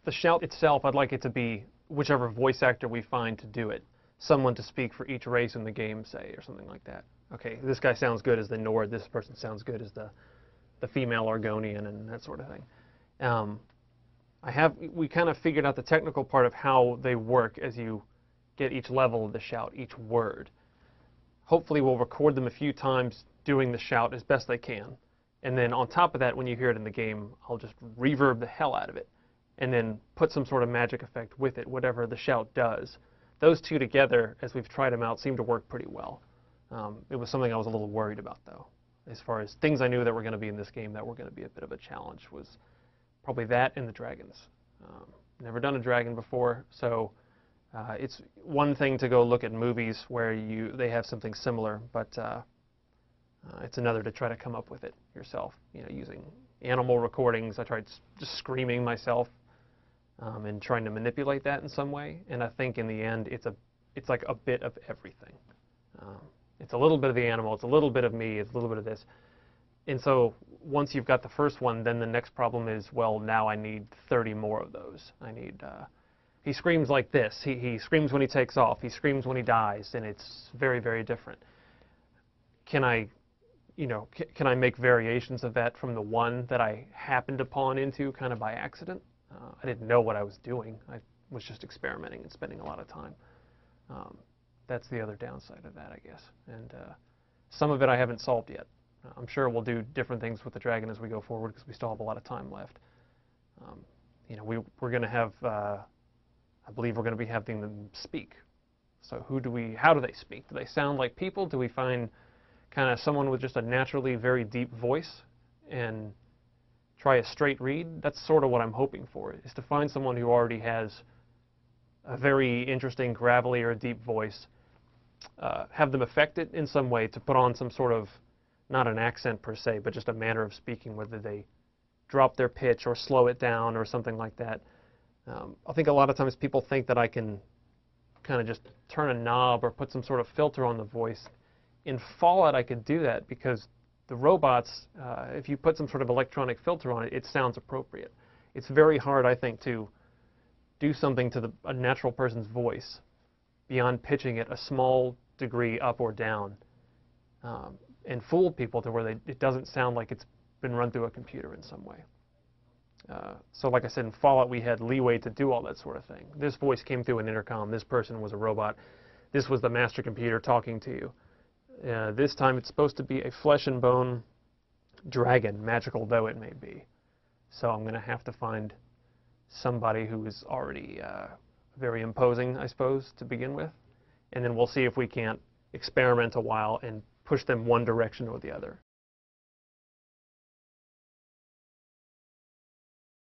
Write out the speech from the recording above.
The shout itself, I'd like it to be whichever voice actor we find to do it. Someone to speak for each race in the game, say, or something like that. Okay, this guy sounds good as the Nord, this person sounds good as the female Argonian, and that sort of thing. We kind of figured out the technical part of how they work as you get each level of the shout, each word. Hopefully we'll record them a few times doing the shout as best I can. And then on top of that, when you hear it in the game, I'll just reverb the hell out of it and then put some sort of magic effect with it, whatever the shout does. Those two together, as we've tried them out, seem to work pretty well. It was something I was a little worried about, though. As far as things I knew that were going to be in this game that were going to be a bit of a challenge was probably that and the dragons. Never done a dragon before, so it's one thing to go look at movies where they have something similar, but it's another to try to come up with it yourself. You know, using animal recordings. I tried just screaming myself and trying to manipulate that in some way. And I think in the end, it's like a bit of everything. It's a little bit of the animal, it's a little bit of me, it's a little bit of this. And so once you've got the first one, then the next problem is, well, now I need 30 more of those. I need, he screams like this. He screams when he takes off. He screams when he dies, and it's very, very different. Can I make variations of that from the one that I happened to pawn into kind of by accident? I didn't know what I was doing. I was just experimenting and spending a lot of time. That's the other downside of that, I guess. And some of it I haven't solved yet. I'm sure we'll do different things with the dragon as we go forward because we still have a lot of time left. We're going to have, I believe we're going to be having them speak. So how do they speak? Do they sound like people? Do we find kind of someone with just a naturally very deep voice and try a straight read? That's sort of what I'm hoping for, is to find someone who already has a very interesting, gravelly or deep voice, have them affect it in some way to put on some sort of, not an accent per se, but just a manner of speaking, whether they drop their pitch or slow it down or something like that. I think a lot of times people think that I can kind of just turn a knob or put some sort of filter on the voice. In Fallout, I could do that because the robots, if you put some sort of electronic filter on it, it sounds appropriate. It's very hard, I think, to do something to a natural person's voice beyond pitching it a small degree up or down and fool people to where it doesn't sound like it's been run through a computer in some way. So like I said, in Fallout, we had leeway to do all that sort of thing. This voice came through an intercom. This person was a robot. This was the master computer talking to you. This time it's supposed to be a flesh and bone dragon, magical though it may be. So I'm going to have to find somebody who is already very imposing, I suppose, to begin with. And then we'll see if we can't experiment a while and push them one direction or the other.